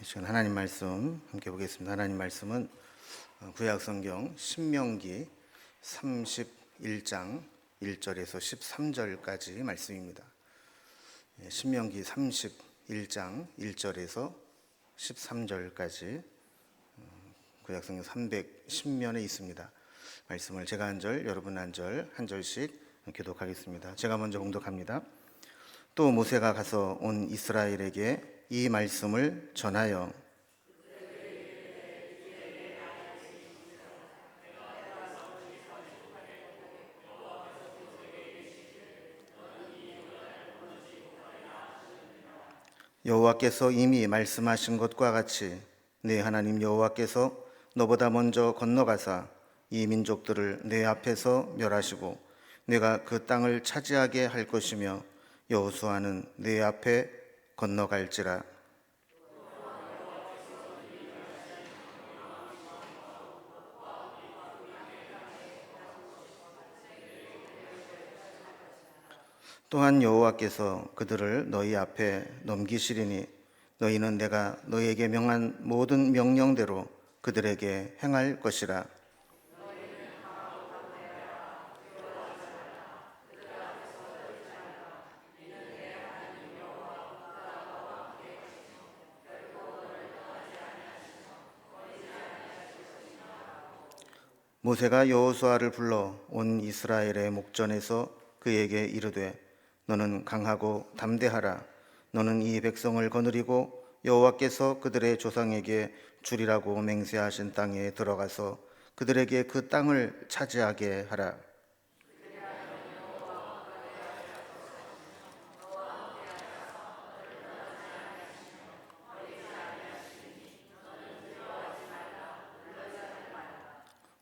이 시간 하나님 말씀 함께 보겠습니다. 하나님 말씀은 구약 성경 신명기 31장 1절에서 13절까지 말씀입니다. 신명기 31장 1절에서 13절까지 구약 성경 310면에 있습니다. 말씀을 제가 한 절, 여러분 한 절, 한 절씩 교독하겠습니다. 제가 먼저 봉독합니다. 또 모세가 가서 온 이스라엘에게 이 말씀을 전하여 여호와께서 이미 말씀하신 것과 같이 네 하나님 여호와께서 너보다 먼저 건너가사 이 민족들을 내 앞에서 멸하시고 내가 그 땅을 차지하게 할 것이며 여호수아는 내 앞에 건너갈지라. 또한 여호와께서 그들을 너희 앞에 넘기시리니 너희는 내가 너희에게 명한 모든 명령대로 그들에게 행할 것이라. 모세가 여호수아를 불러 온 이스라엘의 목전에서 그에게 이르되 너는 강하고 담대하라. 너는 이 백성을 거느리고 여호와께서 그들의 조상에게 주리라고 맹세하신 땅에 들어가서 그들에게 그 땅을 차지하게 하라.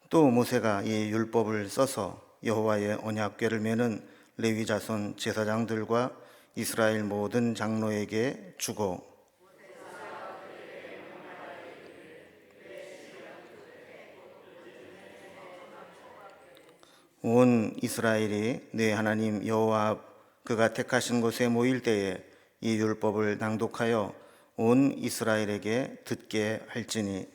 또 모세가 이 율법을 써서 여호와의 언약궤를 메는 레위 자손 제사장들과 이스라엘 모든 장로에게 주고 온 이스라엘이 네 하나님 여호와 앞 그가 택하신 곳에 모일 때에 이 율법을 낭독하여 온 이스라엘에게 듣게 할지니.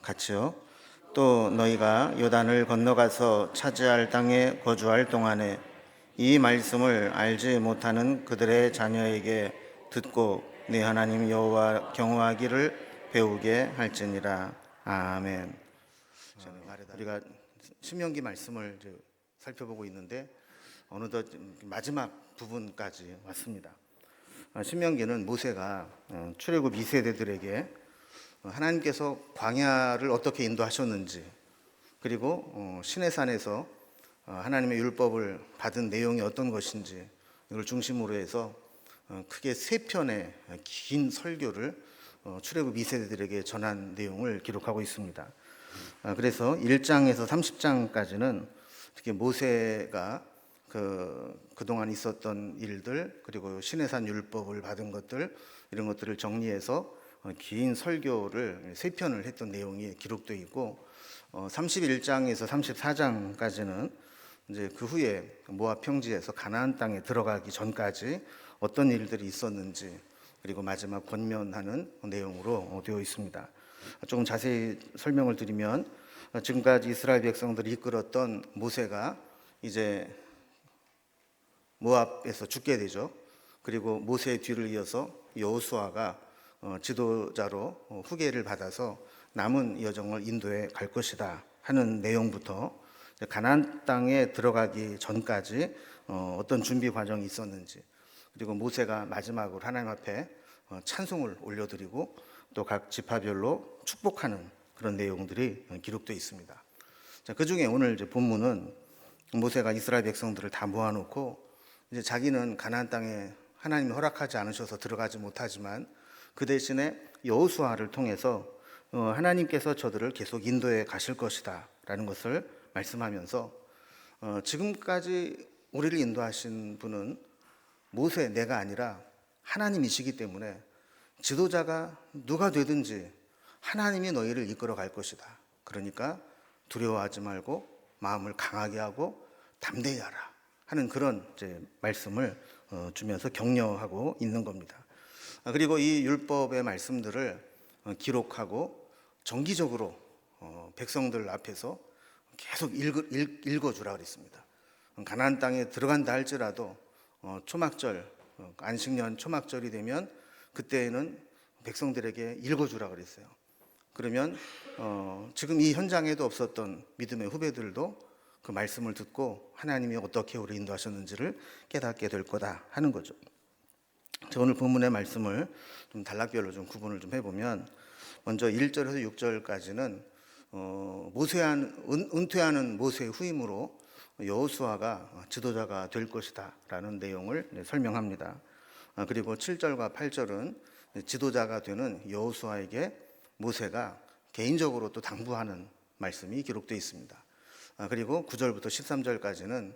같이요. 또 너희가 요단을 건너가서 차지할 땅에 거주할 동안에 이 말씀을 알지 못하는 그들의 자녀에게 듣고 네 하나님 여호와 경외하기를 배우게 할지니라. 아멘. 우리가 신명기 말씀을 살펴보고 있는데 어느덧 마지막 부분까지 왔습니다. 신명기는 모세가 출애굽 2세대들에게 하나님께서 광야를 어떻게 인도하셨는지, 그리고 시내산에서 하나님의 율법을 받은 내용이 어떤 것인지 이걸 중심으로 해서 크게 세 편의 긴 설교를 출애굽 2세대들에게 전한 내용을 기록하고 있습니다. 그래서 1장에서 30장까지는 특히 모세가 그동안 있었던 일들, 그리고 시내산 율법을 받은 것들, 이런 것들을 정리해서 긴 설교를 세 편을 했던 내용이 기록되어 있고, 31장에서 34장까지는 이제 그 후에 모압 평지에서 가나안 땅에 들어가기 전까지 어떤 일들이 있었는지, 그리고 마지막 권면하는 내용으로 되어 있습니다. 조금 자세히 설명을 드리면, 지금까지 이스라엘 백성들이 이끌었던 모세가 이제 모압에서 죽게 되죠. 그리고 모세의 뒤를 이어서 여호수아가 지도자로 후계를 받아서 남은 여정을 인도해 갈 것이다 하는 내용부터 가나안 땅에 들어가기 전까지 어떤 준비 과정이 있었는지, 그리고 모세가 마지막으로 하나님 앞에 찬송을 올려드리고 또 각 지파별로 축복하는 그런 내용들이 기록되어 있습니다. 그 중에 오늘 본문은 모세가 이스라엘 백성들을 다 모아놓고 이제 자기는 가나안 땅에 하나님이 허락하지 않으셔서 들어가지 못하지만 그 대신에 여호수아를 통해서 하나님께서 저들을 계속 인도해 가실 것이다 라는 것을 말씀하면서 지금까지 우리를 인도하신 분은 모세 내가 아니라 하나님이시기 때문에 지도자가 누가 되든지 하나님이 너희를 이끌어 갈 것이다. 그러니까 두려워하지 말고 마음을 강하게 하고 담대히 하라 하는 그런 이제 말씀을 주면서 격려하고 있는 겁니다. 그리고 이 율법의 말씀들을 기록하고 정기적으로 백성들 앞에서 계속 읽어주라 그랬습니다. 가나안 땅에 들어간다 할지라도 초막절, 안식년 초막절이 되면 그때에는 백성들에게 읽어주라 그랬어요. 그러면 지금 이 현장에도 없었던 믿음의 후배들도 그 말씀을 듣고 하나님이 어떻게 우리 인도하셨는지를 깨닫게 될 거다 하는 거죠. 오늘 본문의 말씀을 좀 단락별로 좀 구분을 좀 해보면, 먼저 1절에서 6절까지는 은퇴하는 모세의 후임으로 여호수아가 지도자가 될 것이다 라는 내용을 설명합니다. 그리고 7절과 8절은 지도자가 되는 여호수아에게 모세가 개인적으로 또 당부하는 말씀이 기록되어 있습니다. 그리고 9절부터 13절까지는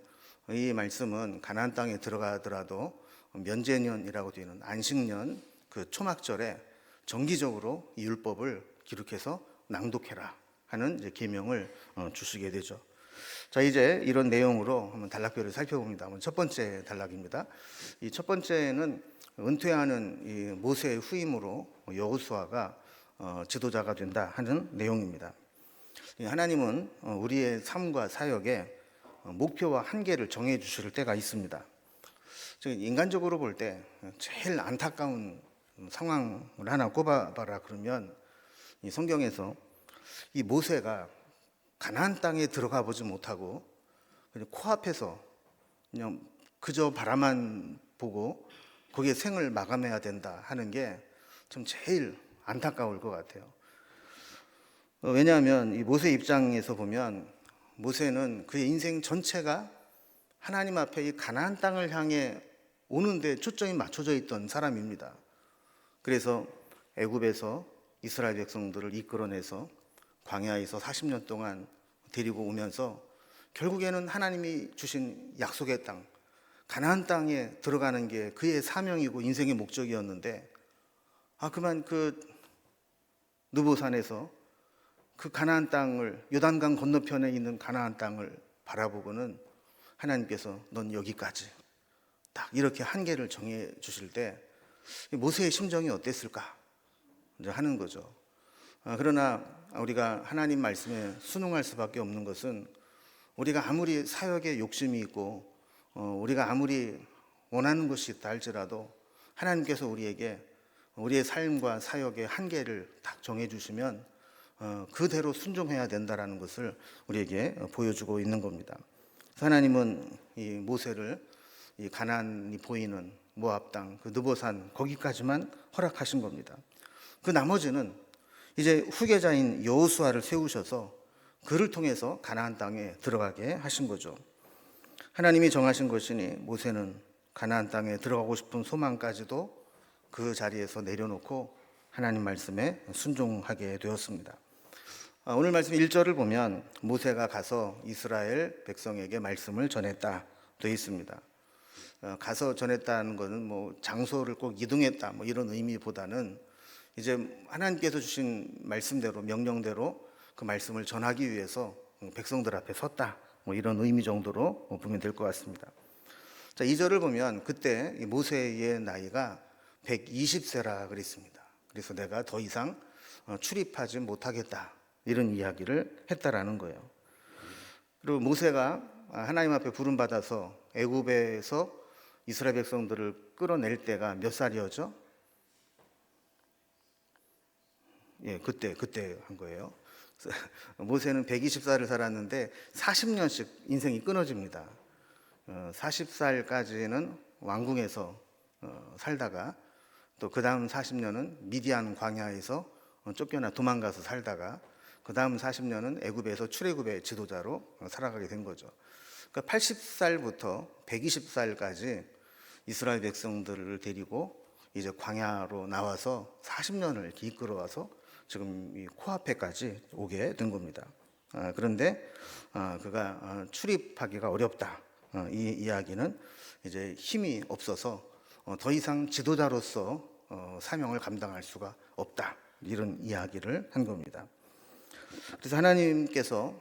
이 말씀은 가나안 땅에 들어가더라도 면제년이라고 되는 안식년 그 초막절에 정기적으로 이 율법을 기록해서 낭독해라 하는 이제 계명을 주시게 되죠. 자, 이제 이런 내용으로 한번 단락별을 살펴봅니다. 첫 번째 단락입니다. 이 첫 번째는 은퇴하는 이 모세의 후임으로 여호수아가 지도자가 된다 하는 내용입니다. 하나님은 우리의 삶과 사역에 목표와 한계를 정해 주실 때가 있습니다. 인간적으로 볼 때 제일 안타까운 상황을 하나 꼽아봐라 그러면, 이 성경에서 이 모세가 가나안 땅에 들어가 보지 못하고 그냥 코앞에서 그냥 그저 바라만 보고 거기에 생을 마감해야 된다 하는 게 좀 제일 안타까울 것 같아요. 왜냐하면 이 모세 입장에서 보면 모세는 그의 인생 전체가 하나님 앞에 이 가나안 땅을 향해 오는데 초점이 맞춰져 있던 사람입니다. 그래서 애굽에서 이스라엘 백성들을 이끌어내서 광야에서 40년 동안 데리고 오면서 결국에는 하나님이 주신 약속의 땅, 가나안 땅에 들어가는 게 그의 사명이고 인생의 목적이었는데, 그만 그 느보산에서 그 가나안 땅을, 요단강 건너편에 있는 가나안 땅을 바라보고는 하나님께서 넌 여기까지 딱 이렇게 한계를 정해 주실 때 모세의 심정이 어땠을까 하는 거죠. 그러나 우리가 하나님 말씀에 순응할 수밖에 없는 것은, 우리가 아무리 사역에 욕심이 있고 우리가 아무리 원하는 것이 있다 할지라도 하나님께서 우리에게 우리의 삶과 사역의 한계를 딱 정해 주시면 그대로 순종해야 된다라는 것을 우리에게 보여주고 있는 겁니다. 하나님은 이 모세를 이 가나안이 보이는 모압 땅, 그 느보산 거기까지만 허락하신 겁니다. 그 나머지는 이제 후계자인 여호수아를 세우셔서 그를 통해서 가나안 땅에 들어가게 하신 거죠. 하나님이 정하신 것이니 모세는 가나안 땅에 들어가고 싶은 소망까지도 그 자리에서 내려놓고 하나님 말씀에 순종하게 되었습니다. 오늘 말씀 1절을 보면 모세가 가서 이스라엘 백성에게 말씀을 전했다 되어 있습니다. 가서 전했다는 것은 뭐 장소를 꼭 이동했다 뭐 이런 의미보다는 이제 하나님께서 주신 말씀대로, 명령대로 그 말씀을 전하기 위해서 백성들 앞에 섰다 뭐 이런 의미 정도로 보면 될 것 같습니다. 자, 2절을 보면 그때 모세의 나이가 120세라 그랬습니다. 그래서 내가 더 이상 출입하지 못하겠다 이런 이야기를 했다라는 거예요. 그리고 모세가 하나님 앞에 부름받아서 애굽에서 이스라엘 백성들을 끌어낼 때가 몇 살이었죠? 예, 그때 한 거예요. 모세는 120살을 살았는데 40년씩 인생이 끊어집니다. 40살까지는 왕궁에서 살다가 또 그 다음 40년은 미디안 광야에서 쫓겨나 도망가서 살다가 그 다음 40년은 애굽에서 출애굽의 지도자로 살아가게 된 거죠. 그러니까 80살부터 120살까지 이스라엘 백성들을 데리고 이제 광야로 나와서 40년을 이렇게 이끌어와서 지금 이 코앞에까지 오게 된 겁니다. 그런데 그가 출입하기가 어렵다. 이 이야기는 이제 힘이 없어서 더 이상 지도자로서 사명을 감당할 수가 없다 이런 이야기를 한 겁니다. 그래서 하나님께서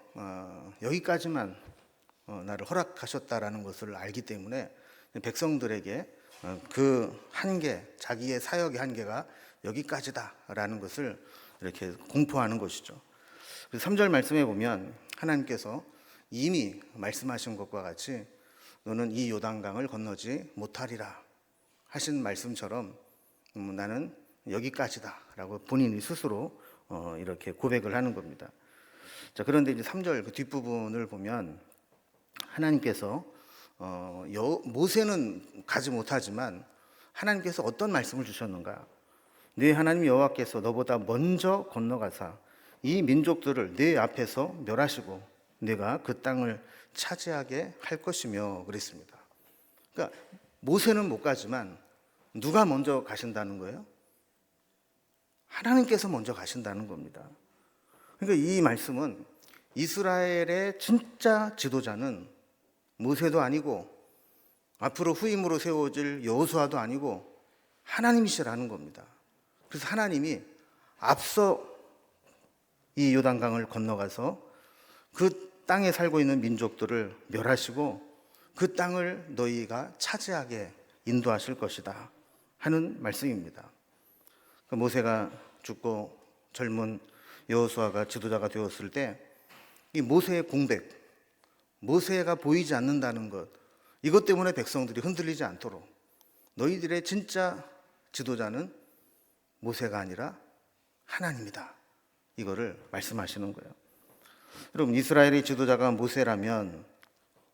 여기까지만 나를 허락하셨다라는 것을 알기 때문에 백성들에게 그 한계, 자기의 사역의 한계가 여기까지다라는 것을 이렇게 공포하는 것이죠. 3절 말씀에 보면 하나님께서 이미 말씀하신 것과 같이 너는 이 요단강을 건너지 못하리라 하신 말씀처럼 나는 여기까지다라고 본인이 스스로 이렇게 고백을 하는 겁니다. 자, 그런데 이제 3절 그 뒷부분을 보면 하나님께서 모세는 가지 못하지만 하나님께서 어떤 말씀을 주셨는가? 네 하나님 여호와께서 너보다 먼저 건너가사 이 민족들을 네 앞에서 멸하시고 네가 그 땅을 차지하게 할 것이며 그랬습니다. 그러니까 모세는 못 가지만 누가 먼저 가신다는 거예요? 하나님께서 먼저 가신다는 겁니다. 그러니까 이 말씀은 이스라엘의 진짜 지도자는 모세도 아니고 앞으로 후임으로 세워질 여호수아도 아니고 하나님이시라는 겁니다. 그래서 하나님이 앞서 이 요단강을 건너가서 그 땅에 살고 있는 민족들을 멸하시고 그 땅을 너희가 차지하게 인도하실 것이다 하는 말씀입니다. 모세가 죽고 젊은 여호수아가 지도자가 되었을 때 이 모세의 공백, 모세가 보이지 않는다는 것, 이것 때문에 백성들이 흔들리지 않도록 너희들의 진짜 지도자는 모세가 아니라 하나님이다, 이거를 말씀하시는 거예요. 여러분, 이스라엘의 지도자가 모세라면,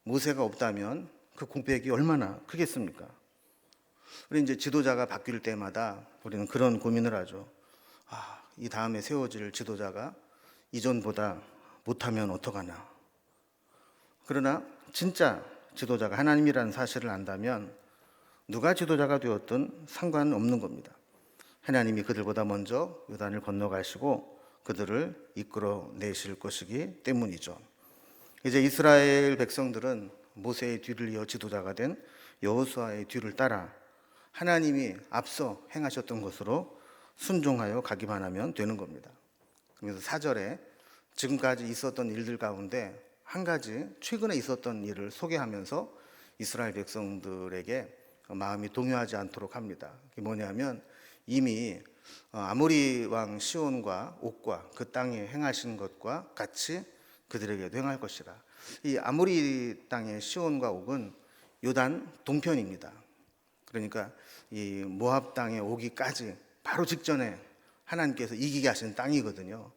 모세가 없다면 그 공백이 얼마나 크겠습니까? 우리 이제 지도자가 바뀔 때마다 우리는 그런 고민을 하죠. 이 다음에 세워질 지도자가 이전보다 못하면 어떡하나. 그러나 진짜 지도자가 하나님이라는 사실을 안다면 누가 지도자가 되었든 상관없는 겁니다. 하나님이 그들보다 먼저 요단을 건너가시고 그들을 이끌어내실 것이기 때문이죠. 이제 이스라엘 백성들은 모세의 뒤를 이어 지도자가 된 여호수아의 뒤를 따라 하나님이 앞서 행하셨던 것으로 순종하여 가기만 하면 되는 겁니다. 그래서 4절에 지금까지 있었던 일들 가운데 한 가지 최근에 있었던 일을 소개하면서 이스라엘 백성들에게 마음이 동요하지 않도록 합니다. 그게 뭐냐면 이미 아모리 왕 시온과 옥과 그 땅에 행하신 것과 같이 그들에게도 행할 것이라. 이 아모리 땅의 시온과 옥은 요단 동편입니다. 그러니까 이 모압 땅에 오기까지 바로 직전에 하나님께서 이기게 하신 땅이거든요.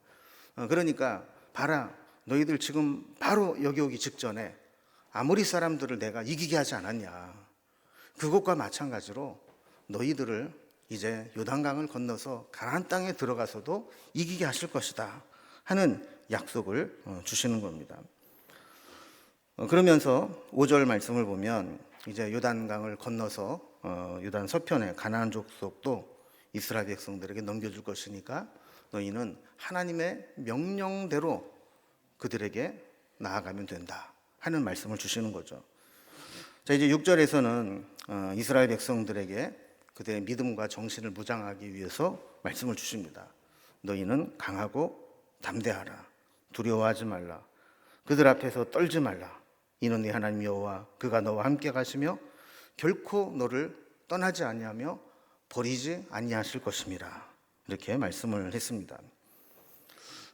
그러니까 봐라, 너희들 지금 바로 여기 오기 직전에 아모리 사람들을 내가 이기게 하지 않았냐. 그것과 마찬가지로 너희들을 이제 요단강을 건너서 가나안 땅에 들어가서도 이기게 하실 것이다 하는 약속을 주시는 겁니다. 그러면서 5절 말씀을 보면 이제 요단강을 건너서 요단 서편의 가나안 족속도 이스라엘 백성들에게 넘겨줄 것이니까 너희는 하나님의 명령대로 그들에게 나아가면 된다 하는 말씀을 주시는 거죠. 자, 이제 6절에서는 이스라엘 백성들에게 그들의 믿음과 정신을 무장하기 위해서 말씀을 주십니다. 너희는 강하고 담대하라. 두려워하지 말라. 그들 앞에서 떨지 말라. 이는 네 하나님 여호와 그가 너와 함께 가시며 결코 너를 떠나지 아니하며 버리지 아니하실 것임이라. 이렇게 말씀을 했습니다.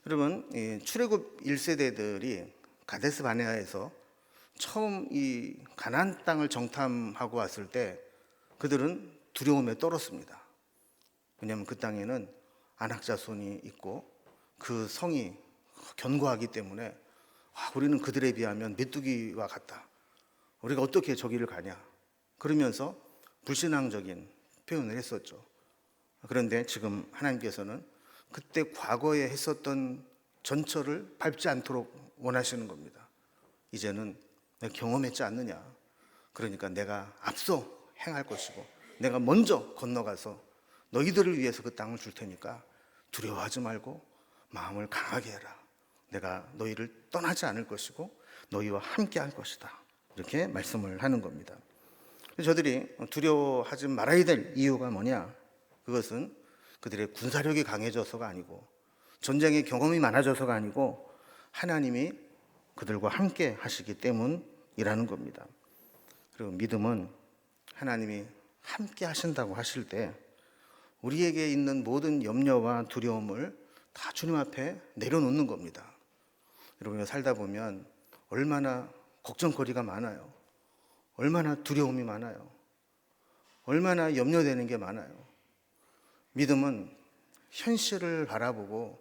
여러분, 출애굽 1세대들이 가데스 바네아에서 처음 이 가나안 땅을 정탐하고 왔을 때 그들은 두려움에 떨었습니다. 왜냐하면 그 땅에는 안악 자손이 있고 그 성이 견고하기 때문에 우리는 그들에 비하면 메뚜기와 같다. 우리가 어떻게 저기를 가냐. 그러면서 불신앙적인 표현을 했었죠. 그런데 지금 하나님께서는 그때 과거에 했었던 전철을 밟지 않도록 원하시는 겁니다. 이제는 내가 경험했지 않느냐. 그러니까 내가 앞서 행할 것이고 내가 먼저 건너가서 너희들을 위해서 그 땅을 줄 테니까 두려워하지 말고 마음을 강하게 해라. 내가 너희를 떠나지 않을 것이고 너희와 함께 할 것이다. 이렇게 말씀을 하는 겁니다. 저들이 두려워하지 말아야 될 이유가 뭐냐? 그것은 그들의 군사력이 강해져서가 아니고 전쟁의 경험이 많아져서가 아니고 하나님이 그들과 함께 하시기 때문이라는 겁니다. 그리고 믿음은 하나님이 함께 하신다고 하실 때 우리에게 있는 모든 염려와 두려움을 다 주님 앞에 내려놓는 겁니다. 여러분, 살다 보면 얼마나 걱정거리가 많아요. 얼마나 두려움이 많아요. 얼마나 염려되는 게 많아요. 믿음은 현실을 바라보고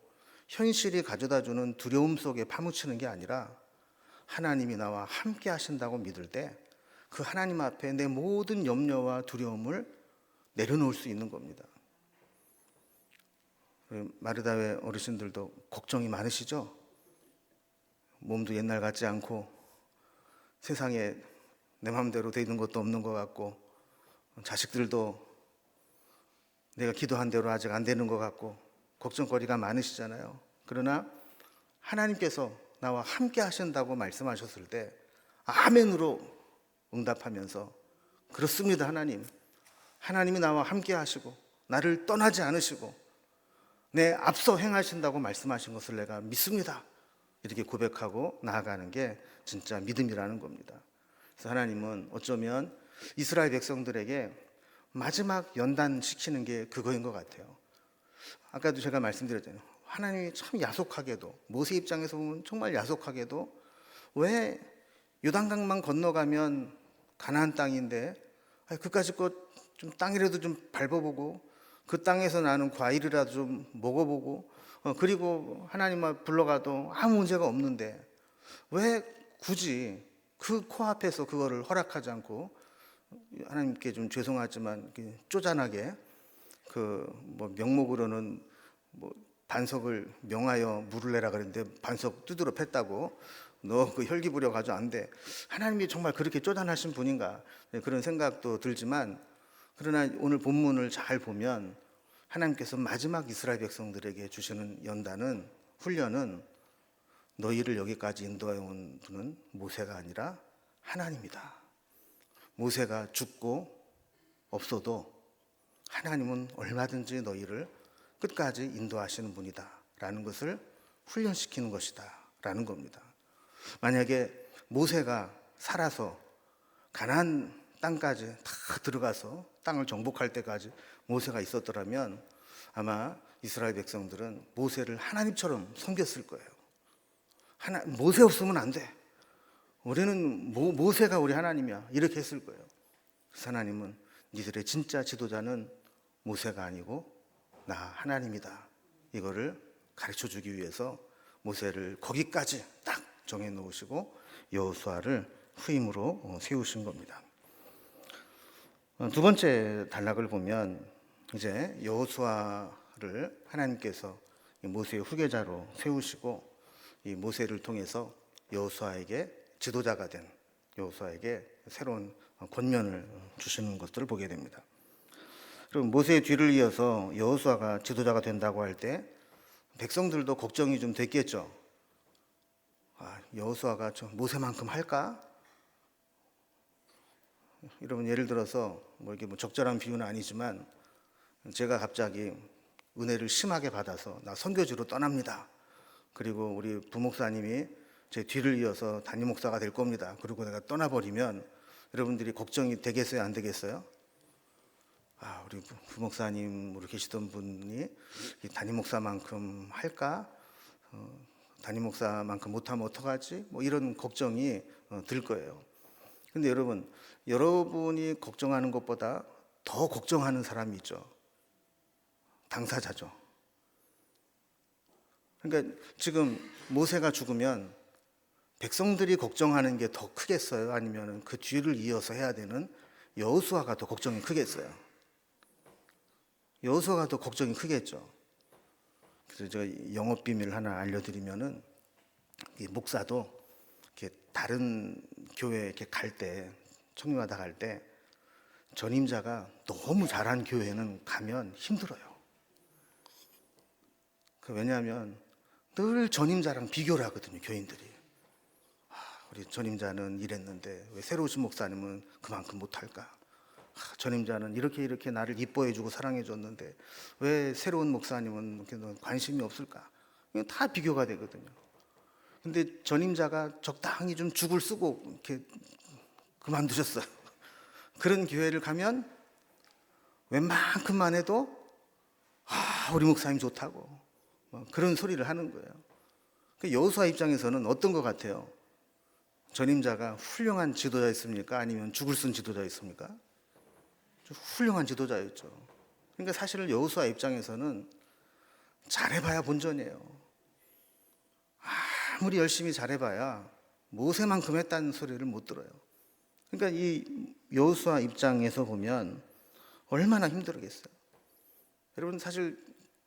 현실이 가져다주는 두려움 속에 파묻히는 게 아니라 하나님이 나와 함께 하신다고 믿을 때 그 하나님 앞에 내 모든 염려와 두려움을 내려놓을 수 있는 겁니다. 마르다회 어르신들도 걱정이 많으시죠? 몸도 옛날 같지 않고 세상에 내 마음대로 되는 것도 없는 것 같고 자식들도 내가 기도한 대로 아직 안 되는 것 같고 걱정거리가 많으시잖아요. 그러나 하나님께서 나와 함께 하신다고 말씀하셨을 때 아멘으로 응답하면서 그렇습니다. 하나님이 나와 함께 하시고 나를 떠나지 않으시고 내 앞서 행하신다고 말씀하신 것을 내가 믿습니다. 이렇게 고백하고 나아가는 게 진짜 믿음이라는 겁니다. 그래서 하나님은 어쩌면 이스라엘 백성들에게 마지막 연단시키는 게 그거인 것 같아요. 아까도 제가 말씀드렸잖아요. 하나님이 참 야속하게도, 모세 입장에서 보면 정말 야속하게도 왜 요단강만 건너가면 가나안 땅인데 그까짓 것 좀 땅이라도 좀 밟아보고 그 땅에서 나는 과일이라도 좀 먹어보고 그리고 하나님 앞 불러가도 아무 문제가 없는데 왜 굳이 그 코앞에서 그거를 허락하지 않고 하나님께 좀 죄송하지만 쪼잔하게 명목으로는 반석을 명하여 물을 내라 그랬는데 반석 두드러 팼다고 너 그 혈기 부려가지고 안 돼. 하나님이 정말 그렇게 쪼잔하신 분인가 그런 생각도 들지만 그러나 오늘 본문을 잘 보면 하나님께서 마지막 이스라엘 백성들에게 주시는 연단은 훈련은 너희를 여기까지 인도해 온 분은 모세가 아니라 하나님이다. 모세가 죽고 없어도 하나님은 얼마든지 너희를 끝까지 인도하시는 분이다 라는 것을 훈련시키는 것이다 라는 겁니다. 만약에 모세가 살아서 가나안 땅까지 다 들어가서 땅을 정복할 때까지 모세가 있었더라면 아마 이스라엘 백성들은 모세를 하나님처럼 섬겼을 거예요. 모세 없으면 안 돼. 우리는 모세가 우리 하나님이야. 이렇게 했을 거예요. 그래서 하나님은 니들의 진짜 지도자는 모세가 아니고 나 하나님이다. 이거를 가르쳐 주기 위해서 모세를 거기까지 딱 정해 놓으시고 여호수아를 후임으로 세우신 겁니다. 두 번째 단락을 보면 이제 여호수아를 하나님께서 모세의 후계자로 세우시고 이 모세를 통해서 여호수아에게 지도자가 된 여호수아에게 새로운 권면을 주시는 것들을 보게 됩니다. 그리고 모세의 뒤를 이어서 여호수아가 지도자가 된다고 할 때 백성들도 걱정이 좀 됐겠죠. 여호수아가 모세만큼 할까? 여러분 예를 들어서 이게 적절한 비유는 아니지만 제가 갑자기 은혜를 심하게 받아서 나 선교지로 떠납니다. 그리고 우리 부목사님이 제 뒤를 이어서 담임 목사가 될 겁니다. 그리고 내가 떠나버리면 여러분들이 걱정이 되겠어요? 안 되겠어요? 우리 부목사님으로 계시던 분이 담임 목사만큼 할까? 담임 목사만큼 못하면 어떡하지? 이런 걱정이 들 거예요. 근데 여러분이 걱정하는 것보다 더 걱정하는 사람이 있죠. 당사자죠. 그러니까 지금 모세가 죽으면 백성들이 걱정하는 게 더 크겠어요? 아니면 그 뒤를 이어서 해야 되는 여호수아가 더 걱정이 크겠어요? 여호수아가 더 걱정이 크겠죠. 그래서 제가 영업 비밀 하나 알려드리면은 이 목사도 이렇게 다른 교회 이렇게 갈 때 청년마다 갈 때 전임자가 너무 잘한 교회는 가면 힘들어요. 왜냐하면 늘 전임자랑 비교를 하거든요, 교인들이. 우리 전임자는 이랬는데 왜 새로 오신 목사님은 그만큼 못할까? 전임자는 이렇게 나를 이뻐해주고 사랑해줬는데 왜 새로운 목사님은 이렇게 관심이 없을까? 이거 다 비교가 되거든요. 근데 전임자가 적당히 좀 죽을 쓰고 이렇게 그만두셨어요. 그런 교회를 가면 웬만큼만 해도 우리 목사님 좋다고 그런 소리를 하는 거예요. 그 여호수아 입장에서는 어떤 것 같아요? 전임자가 훌륭한 지도자였습니까? 아니면 죽을 쓴 지도자였습니까? 훌륭한 지도자였죠. 그러니까 사실 여호수아 입장에서는 잘해봐야 본전이에요. 아무리 열심히 잘해봐야 모세만큼 했다는 소리를 못 들어요. 그러니까 이 여호수아 입장에서 보면 얼마나 힘들겠어요. 여러분 사실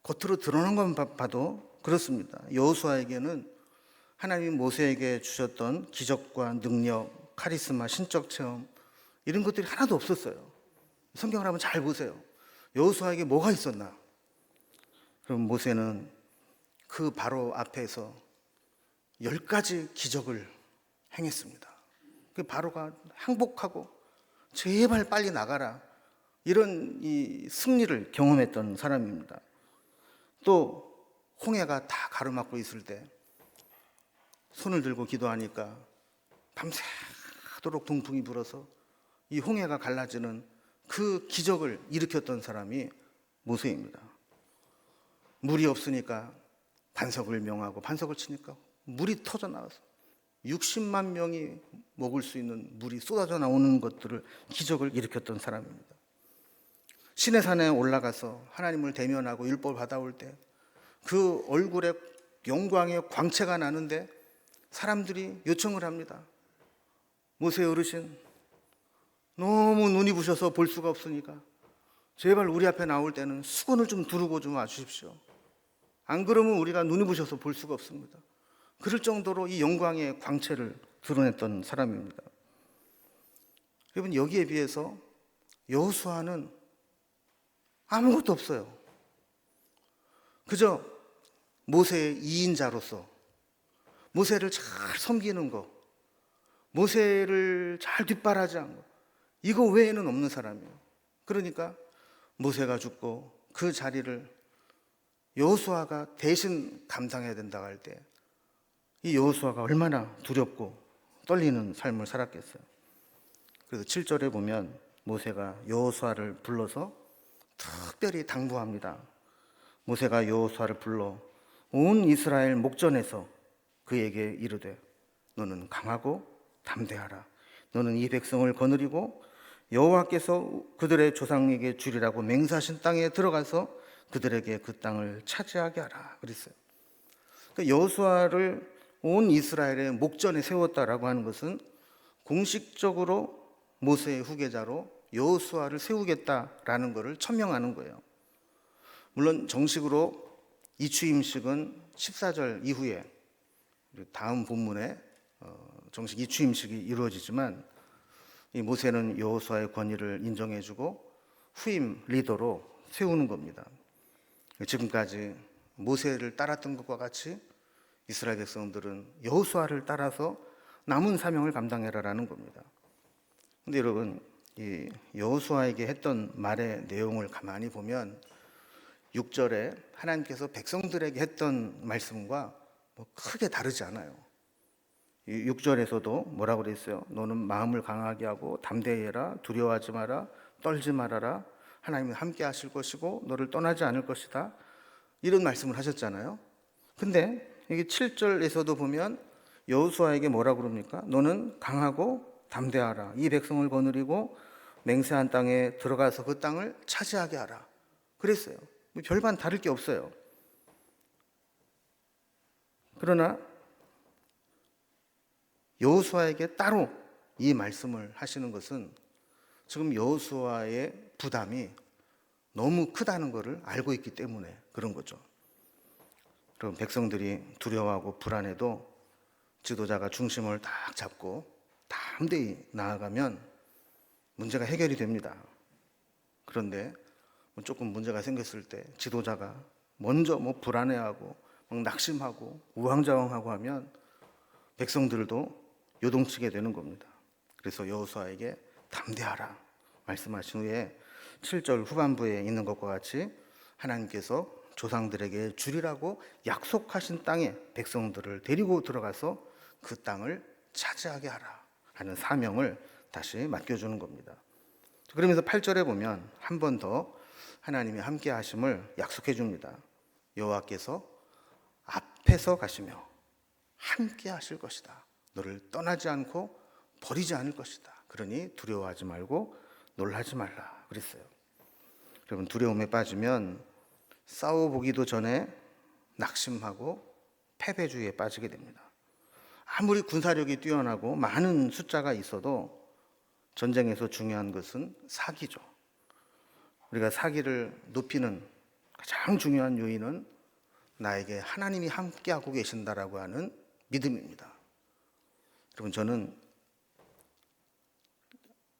겉으로 드러난 것만 봐도 그렇습니다. 여호수아에게는 하나님이 모세에게 주셨던 기적과 능력, 카리스마, 신적 체험 이런 것들이 하나도 없었어요. 성경을 한번 잘 보세요. 여호수아에게 뭐가 있었나? 그럼 모세는 그 바로 앞에서 10가지 기적을 행했습니다. 그 바로가 항복하고 제발 빨리 나가라 이런 이 승리를 경험했던 사람입니다. 또 홍해가 다 가로막고 있을 때 손을 들고 기도하니까 밤새도록 동풍이 불어서 이 홍해가 갈라지는 그 기적을 일으켰던 사람이 모세입니다. 물이 없으니까 반석을 명하고 반석을 치니까 물이 터져 나와서 60만 명이 먹을 수 있는 물이 쏟아져 나오는 것들을 기적을 일으켰던 사람입니다. 시내산에 올라가서 하나님을 대면하고 율법을 받아올 때 그 얼굴에 영광의 광채가 나는데 사람들이 요청을 합니다. 모세 어르신, 너무 눈이 부셔서 볼 수가 없으니까 제발 우리 앞에 나올 때는 수건을 좀 두르고 좀 와주십시오. 안 그러면 우리가 눈이 부셔서 볼 수가 없습니다. 그럴 정도로 이 영광의 광채를 드러냈던 사람입니다. 여러분 여기에 비해서 여호수아는 아무것도 없어요. 그저 모세의 2인자로서 모세를 잘 섬기는 거, 모세를 잘 뒷바라지한 거, 이거 외에는 없는 사람이에요. 그러니까 모세가 죽고 그 자리를 여호수아가 대신 감당해야 된다고 할 때 이 여호수아가 얼마나 두렵고 떨리는 삶을 살았겠어요. 그래서 7절에 보면 모세가 여호수아를 불러서 특별히 당부합니다. 모세가 여호수아를 불러 온 이스라엘 목전에서 그에게 이르되 너는 강하고 담대하라. 너는 이 백성을 거느리고 여호와께서 그들의 조상에게 주리라고 맹세하신 땅에 들어가서 그들에게 그 땅을 차지하게 하라 그랬어요. 그러니까 여호수아를 온 이스라엘의 목전에 세웠다라고 하는 것은 공식적으로 모세의 후계자로 여호수아를 세우겠다라는 것을 천명하는 거예요. 물론 정식으로 이 취임식은 14절 이후에 다음 본문에 정식 이 취임식이 이루어지지만 이 모세는 여호수아의 권위를 인정해주고 후임 리더로 세우는 겁니다. 지금까지 모세를 따랐던 것과 같이 이스라엘 백성들은 여호수아를 따라서 남은 사명을 감당해라라는 겁니다. 근데 여러분 이 여호수아에게 했던 말의 내용을 가만히 보면 6절에 하나님께서 백성들에게 했던 말씀과 크게 다르지 않아요. 6절에서도 뭐라고 그랬어요? 너는 마음을 강하게 하고 담대히 해라. 두려워하지 마라. 떨지 말아라. 하나님은 함께 하실 것이고 너를 떠나지 않을 것이다. 이런 말씀을 하셨잖아요. 근데 여기 7절에서도 보면 여호수아에게 뭐라고 그럽니까? 너는 강하고 담대하라. 이 백성을 거느리고 맹세한 땅에 들어가서 그 땅을 차지하게 하라. 그랬어요. 별반 다를 게 없어요. 그러나 여호수아에게 따로 이 말씀을 하시는 것은 지금 여호수아의 부담이 너무 크다는 것을 알고 있기 때문에 그런 거죠. 그럼 백성들이 두려워하고 불안해도 지도자가 중심을 딱 잡고 담대히 나아가면 문제가 해결이 됩니다. 그런데 조금 문제가 생겼을 때 지도자가 먼저 불안해하고 막 낙심하고 우왕좌왕하고 하면 백성들도 요동치게 되는 겁니다. 그래서 여호수아에게 담대하라. 말씀하신 후에 7절 후반부에 있는 것과 같이 하나님께서 조상들에게 주리라고 약속하신 땅에 백성들을 데리고 들어가서 그 땅을 차지하게 하라 하는 사명을 다시 맡겨주는 겁니다. 그러면서 8절에 보면 한 번 더 하나님이 함께 하심을 약속해 줍니다. 여호와께서 앞에서 가시며 함께 하실 것이다. 너를 떠나지 않고 버리지 않을 것이다. 그러니 두려워하지 말고 놀라지 말라 그랬어요. 여러분, 두려움에 빠지면 싸워보기도 전에 낙심하고 패배주의에 빠지게 됩니다. 아무리 군사력이 뛰어나고 많은 숫자가 있어도 전쟁에서 중요한 것은 사기죠. 우리가 사기를 높이는 가장 중요한 요인은 나에게 하나님이 함께하고 계신다라고 하는 믿음입니다. 여러분, 저는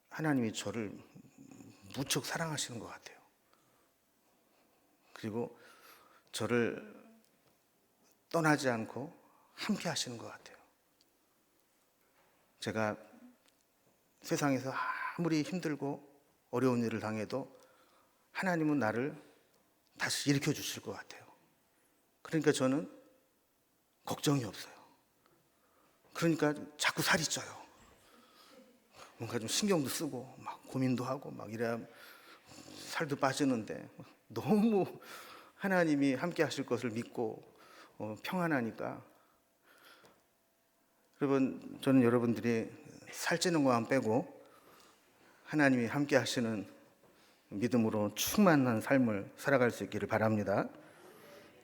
하나님이 저를 무척 사랑하시는 것 같아요. 그리고 저를 떠나지 않고 함께 하시는 것 같아요. 제가 세상에서 아무리 힘들고 어려운 일을 당해도 하나님은 나를 다시 일으켜 주실 것 같아요. 그러니까 저는 걱정이 없어요. 그러니까 자꾸 살이 쪄요. 뭔가 좀 신경도 쓰고 막 고민도 하고 막 이래야 살도 빠지는데 너무 하나님이 함께 하실 것을 믿고 평안하니까. 여러분, 저는 여러분들이 살찌는 것만 빼고 하나님이 함께 하시는 믿음으로 충만한 삶을 살아갈 수 있기를 바랍니다.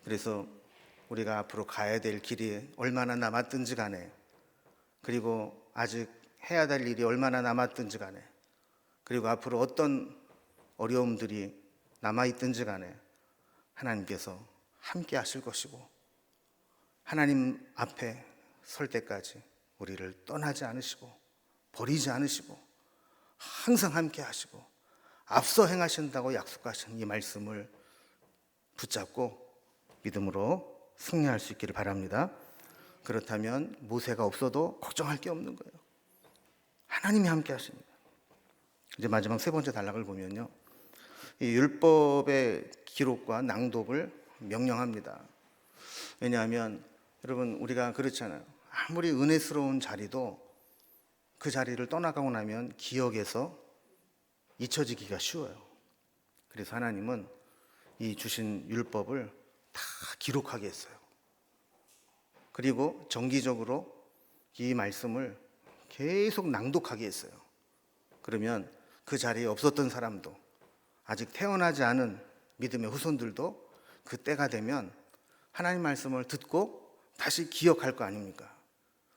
그래서 우리가 앞으로 가야 될 길이 얼마나 남았든지 간에, 그리고 아직 해야 될 일이 얼마나 남았든지 간에, 그리고 앞으로 어떤 어려움들이 남아있든지 간에 하나님께서 함께 하실 것이고, 하나님 앞에 설 때까지 우리를 떠나지 않으시고 버리지 않으시고 항상 함께 하시고 앞서 행하신다고 약속하신 이 말씀을 붙잡고 믿음으로 승리할 수 있기를 바랍니다. 그렇다면 모세가 없어도 걱정할 게 없는 거예요. 하나님이 함께 하십니다. 이제 마지막 세 번째 단락을 보면요, 이 율법의 기록과 낭독을 명령합니다. 왜냐하면 여러분, 우리가 그렇잖아요. 아무리 은혜스러운 자리도 그 자리를 떠나가고 나면 기억에서 잊혀지기가 쉬워요. 그래서 하나님은 이 주신 율법을 다 기록하게 했어요. 그리고 정기적으로 이 말씀을 계속 낭독하게 했어요. 그러면 그 자리에 없었던 사람도, 아직 태어나지 않은 믿음의 후손들도 그 때가 되면 하나님 말씀을 듣고 다시 기억할 거 아닙니까?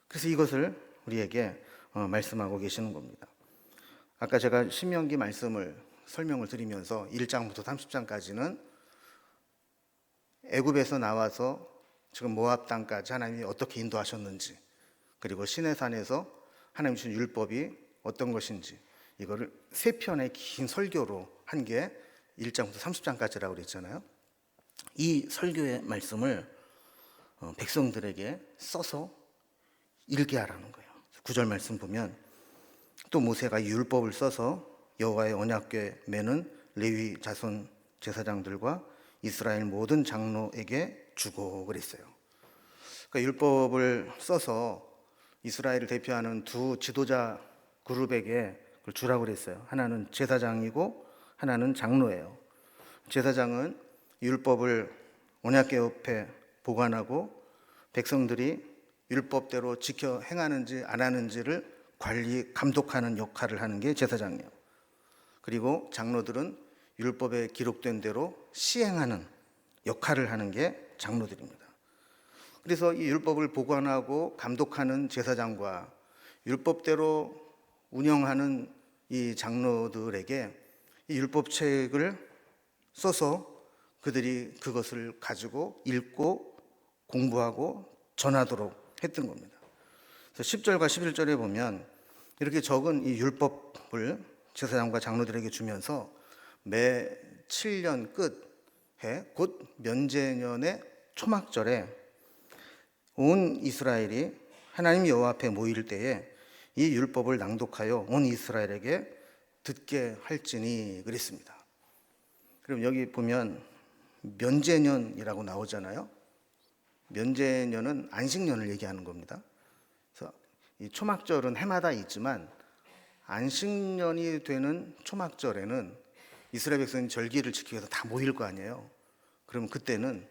그래서 이것을 우리에게 말씀하고 계시는 겁니다. 아까 제가 신명기 말씀을 설명을 드리면서 1장부터 30장까지는 애굽에서 나와서 지금 모압 땅까지 하나님이 어떻게 인도하셨는지, 그리고 시내산에서 하나님 주신 율법이 어떤 것인지, 이거를 세 편의 긴 설교로 한 게 1장부터 30장까지라고 그랬잖아요. 이 설교의 말씀을 백성들에게 써서 읽게 하라는 거예요. 9절 말씀 보면, 또 모세가 이 율법을 써서 여호와의 언약궤 매는 레위 자손 제사장들과 이스라엘 모든 장로에게 주고 그랬어요. 그러니까 율법을 써서 이스라엘을 대표하는 두 지도자 그룹에게 그걸 주라고 그랬어요. 하나는 제사장이고 하나는 장로예요. 제사장은 율법을 언약궤 옆에 보관하고 백성들이 율법대로 지켜 행하는지 안 하는지를 관리, 감독하는 역할을 하는 게 제사장이에요. 그리고 장로들은 율법에 기록된 대로 시행하는 역할을 하는 게 장로들입니다. 그래서 이 율법을 보관하고 감독하는 제사장과 율법대로 운영하는 이 장로들에게 이 율법책을 써서 그들이 그것을 가지고 읽고 공부하고 전하도록 했던 겁니다. 그래서 10절과 11절에 보면 이렇게 적은 이 율법을 제사장과 장로들에게 주면서 매 7년 끝해 곧 면제년의 초막절에 온 이스라엘이 하나님 여호와 앞에 모일 때에 이 율법을 낭독하여 온 이스라엘에게 듣게 할지니 그랬습니다. 그럼 여기 보면 면제년이라고 나오잖아요. 면제년은 안식년을 얘기하는 겁니다. 그래서 이 초막절은 해마다 있지만 안식년이 되는 초막절에는 이스라엘 백성이 절기를 지키기 위해서 다 모일 거 아니에요. 그러면 그때는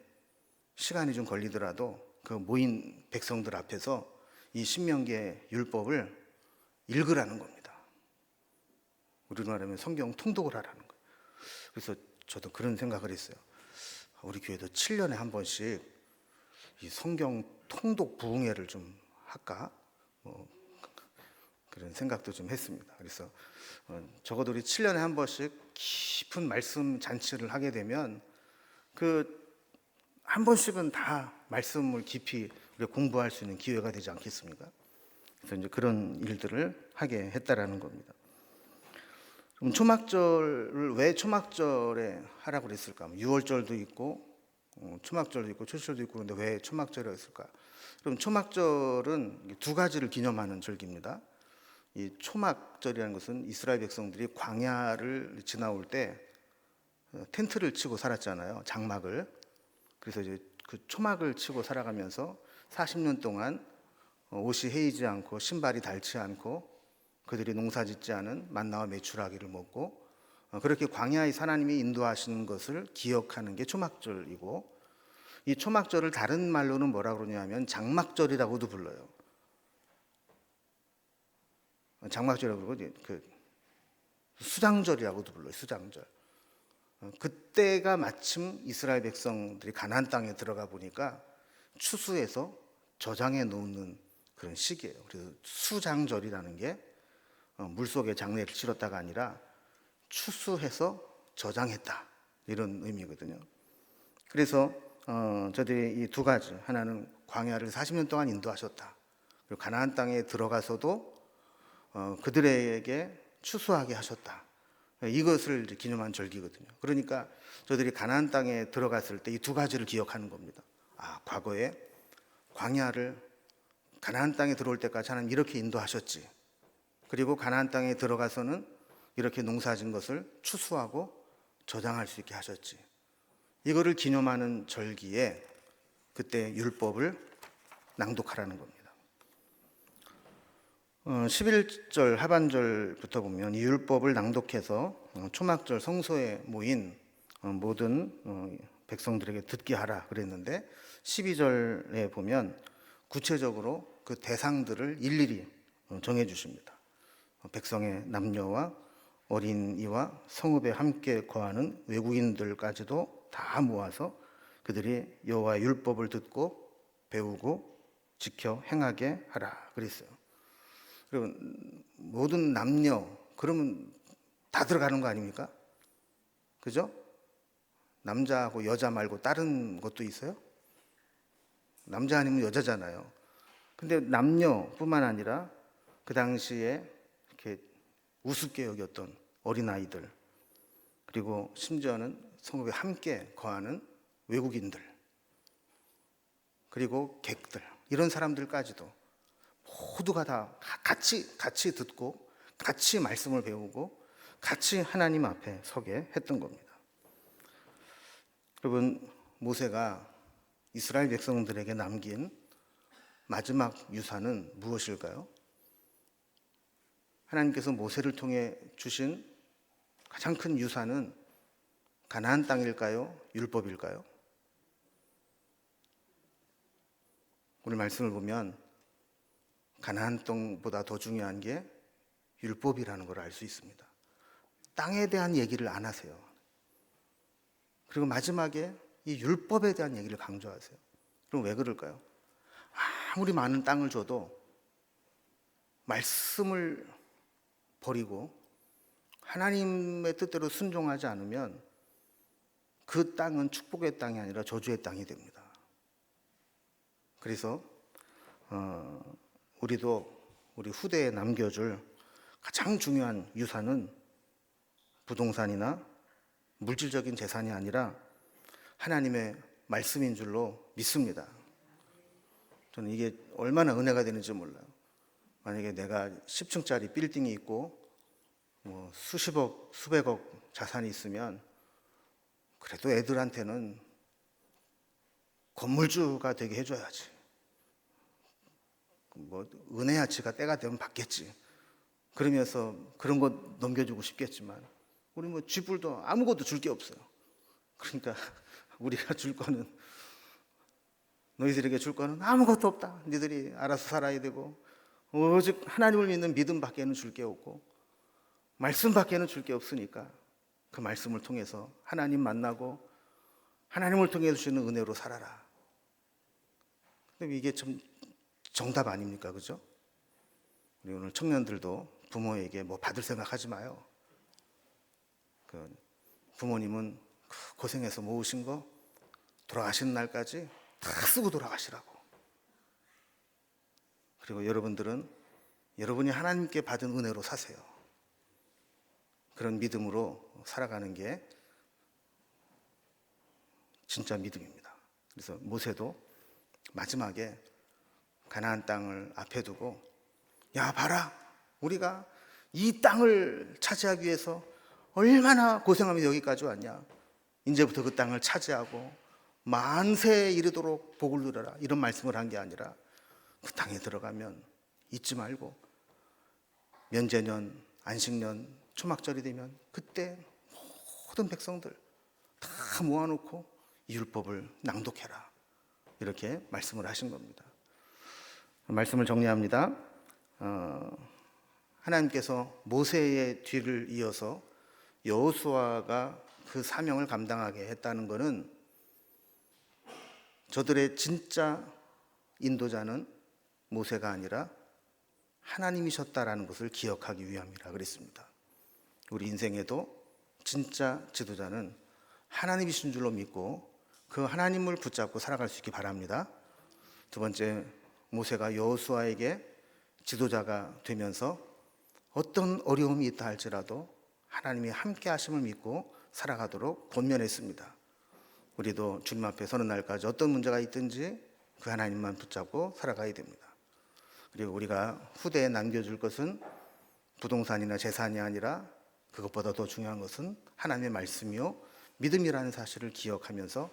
시간이 좀 걸리더라도 그 모인 백성들 앞에서 이 신명기의 율법을 읽으라는 겁니다. 우리로 말하면 성경 통독을 하라는 거예요. 그래서 저도 그런 생각을 했어요. 우리 교회도 7년에 한 번씩 이 성경 통독 부흥회를 좀 할까? 그런 생각도 좀 했습니다. 그래서 적어도 우리 7년에 한 번씩 깊은 말씀 잔치를 하게 되면 그 한 번씩은 다 말씀을 깊이 우리가 공부할 수 있는 기회가 되지 않겠습니까? 그래서 이제 그런 일들을 하게 했다라는 겁니다. 그럼 초막절을 왜 초막절에 하라고 그랬을까? 유월절도 있고 초막절도 있고 초실절도 있고 그런데 왜 초막절에 했을까? 그럼 초막절은 두 가지를 기념하는 절기입니다. 이 초막절이라는 것은 이스라엘 백성들이 광야를 지나올 때 텐트를 치고 살았잖아요. 장막을. 그래서 이제 그 초막을 치고 살아가면서 40년 동안 옷이 헤이지 않고 신발이 닳지 않고 그들이 농사짓지 않은 만나와 메추라기를 먹고 그렇게 광야의 하나님이 인도하시는 것을 기억하는 게 초막절이고, 이 초막절을 다른 말로는 뭐라 그러냐면 장막절이라고도 불러요. 장막절이라고 그러고 그 수장절이라고도 불러요. 수장절. 그때가 마침 이스라엘 백성들이 가나안 땅에 들어가 보니까 추수해서 저장해 놓는 그런 시기예요. 그래서 수장절이라는 게 물속에 장례를 치렀다가 아니라 추수해서 저장했다, 이런 의미거든요. 그래서 저들이 이 두 가지, 하나는 광야를 40년 동안 인도하셨다, 그리고 가나안 땅에 들어가서도 그들에게 추수하게 하셨다, 이것을 기념한 절기거든요. 그러니까 저들이 가나안 땅에 들어갔을 때 이 두 가지를 기억하는 겁니다. 과거에 광야를 가나안 땅에 들어올 때까지 하나님 이렇게 인도하셨지, 그리고 가나안 땅에 들어가서는 이렇게 농사진 것을 추수하고 저장할 수 있게 하셨지. 이거를 기념하는 절기에 그때 율법을 낭독하라는 겁니다. 11절 하반절부터 보면 이 율법을 낭독해서 초막절 성소에 모인 모든 백성들에게 듣게 하라 그랬는데, 12절에 보면 구체적으로 그 대상들을 일일이 정해 주십니다. 백성의 남녀와 어린이와 성읍에 함께 거하는 외국인들까지도 다 모아서 그들이 여호와의 율법을 듣고 배우고 지켜 행하게 하라 그랬어요. 그리고 모든 남녀, 그러면 다 들어가는 거 아닙니까? 그죠? 남자하고 여자 말고 다른 것도 있어요? 남자 아니면 여자잖아요. 근데 남녀뿐만 아니라 그 당시에 이렇게 우습게 여겼던 어린아이들, 그리고 심지어는 성읍에 함께 거하는 외국인들, 그리고 객들, 이런 사람들까지도 모두가 다 같이 듣고 같이 말씀을 배우고 같이 하나님 앞에 서게 했던 겁니다. 여러분, 모세가 이스라엘 백성들에게 남긴 마지막 유산은 무엇일까요? 하나님께서 모세를 통해 주신 가장 큰 유산은 가나안 땅일까요? 율법일까요? 오늘 말씀을 보면 가나안 땅보다 더 중요한 게 율법이라는 걸 알 수 있습니다. 땅에 대한 얘기를 안 하세요. 그리고 마지막에 이 율법에 대한 얘기를 강조하세요. 그럼 왜 그럴까요? 아무리 많은 땅을 줘도 말씀을 버리고 하나님의 뜻대로 순종하지 않으면 그 땅은 축복의 땅이 아니라 저주의 땅이 됩니다. 그래서 우리도 우리 후대에 남겨줄 가장 중요한 유산은 부동산이나 물질적인 재산이 아니라 하나님의 말씀인 줄로 믿습니다. 저는 이게 얼마나 은혜가 되는지 몰라요. 만약에 내가 10층짜리 빌딩이 있고 뭐 수십억, 수백억 자산이 있으면 그래도 애들한테는 건물주가 되게 해줘야지. 뭐 은혜야치가 때가 되면 받겠지. 그러면서 그런 거 넘겨주고 싶겠지만 우리 뭐 쥐뿔도 아무것도 줄 게 없어요. 그러니까 우리가 줄 거는, 너희들에게 줄 거는 아무것도 없다. 너희들이 알아서 살아야 되고 오직 하나님을 믿는 믿음밖에는 줄 게 없고 말씀밖에는 줄 게 없으니까 그 말씀을 통해서 하나님 만나고 하나님을 통해 주시는 은혜로 살아라. 근데 이게 좀 정답 아닙니까? 그죠? 우리 오늘 청년들도 부모에게 뭐 받을 생각하지 마요. 그 부모님은 고생해서 모으신 거 돌아가시는 날까지 다 쓰고 돌아가시라고. 그리고 여러분들은 여러분이 하나님께 받은 은혜로 사세요. 그런 믿음으로 살아가는 게 진짜 믿음입니다. 그래서 모세도 마지막에 가나안 땅을 앞에 두고, 야 봐라, 우리가 이 땅을 차지하기 위해서 얼마나 고생하며 여기까지 왔냐. 이제부터 그 땅을 차지하고 만세에 이르도록 복을 누려라, 이런 말씀을 한 게 아니라 그 땅에 들어가면 잊지 말고 면제년, 안식년, 초막절이 되면 그때 모든 백성들 다 모아놓고 율법을 낭독해라, 이렇게 말씀을 하신 겁니다. 말씀을 정리합니다. 하나님께서 모세의 뒤를 이어서 여호수아가 그 사명을 감당하게 했다는 것은 저들의 진짜 인도자는 모세가 아니라 하나님이셨다라는 것을 기억하기 위함이라 그랬습니다. 우리 인생에도 진짜 지도자는 하나님이신 줄로 믿고 그 하나님을 붙잡고 살아갈 수 있기 바랍니다. 두 번째, 모세가 여호수아에게 지도자가 되면서 어떤 어려움이 있다 할지라도 하나님이 함께 하심을 믿고 살아가도록 권면했습니다. 우리도 주님 앞에 서는 날까지 어떤 문제가 있든지 그 하나님만 붙잡고 살아가야 됩니다. 그리고 우리가 후대에 남겨줄 것은 부동산이나 재산이 아니라 그것보다 더 중요한 것은 하나님의 말씀이요 믿음이라는 사실을 기억하면서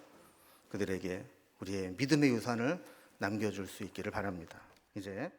그들에게 우리의 믿음의 유산을 남겨줄 수 있기를 바랍니다. 이제